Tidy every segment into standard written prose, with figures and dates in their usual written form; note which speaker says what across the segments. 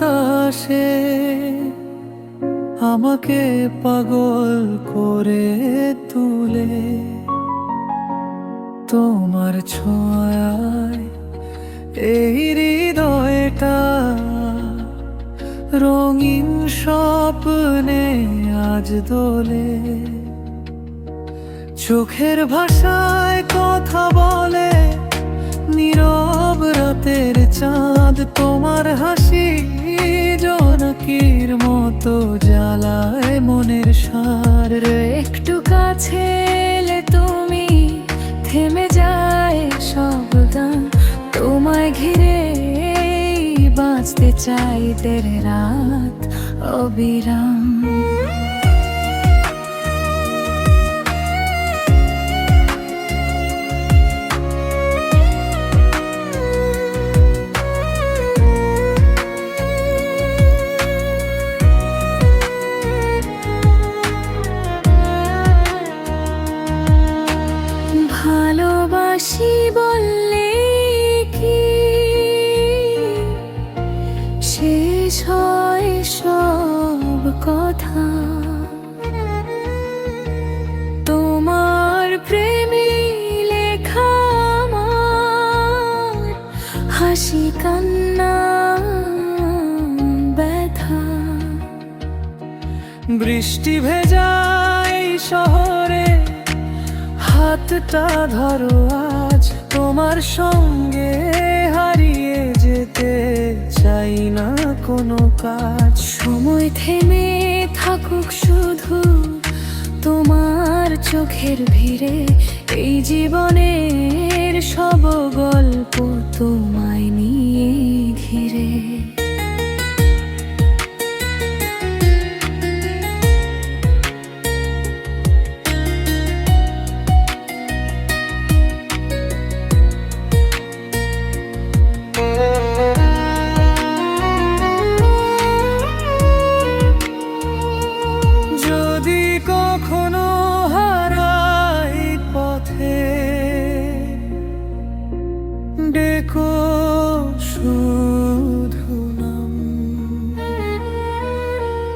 Speaker 1: বাতাসে আমাকে পাগল করে তুলে। তোমার ছোঁয়ায় এই হৃদয়টা রঙিন স্বপ্নে আজ দোলে। চোখের ভাষায় কথা বলে নীরব রাতের চাঁদ। তোমার হাসি জোনাকির মতো জ্বালায় মনের সার।
Speaker 2: একটু কাছে এলে তুমি থেমে যায় সব গান। তোমায় ঘিরে বাঁচতে চাই দের রাত অবিরাম। ভালোবাসি বললে কি শেষ হয় সব কথা? তোমার প্রেমে লেখা আমার হাসি কান্না ব্যথা।
Speaker 1: বৃষ্টি ভেজাই শহরে হাতটা ধরো আজ। তোমার সঙ্গে হারিয়ে যেতে চাই না কোনো কাজ।
Speaker 2: সময় থেমে থাকুক শুধু তোমার চোখের ভিড়ে। এই জীবনের সব গল্প তোমায় নিয়ে ঘিরে।
Speaker 1: কখনো হারাই পথে ডেকো শুধু নাম।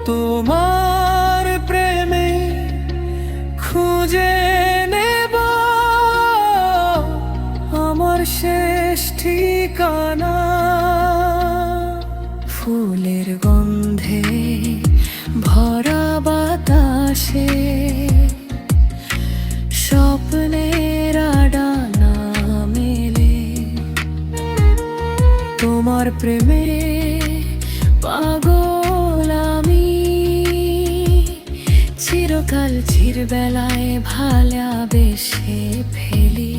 Speaker 1: তোমার প্রেমে খুঁজে নেব আমার শেষ ঠিকানা।
Speaker 2: ফুলের গন্ধে ভরা বাতাসে স্বপ্নের ডানা মেলে।
Speaker 1: তোমার প্রেমে
Speaker 2: পাগল আমি চিরকাল চিরবেলায় ভালোবেসে ফেলি।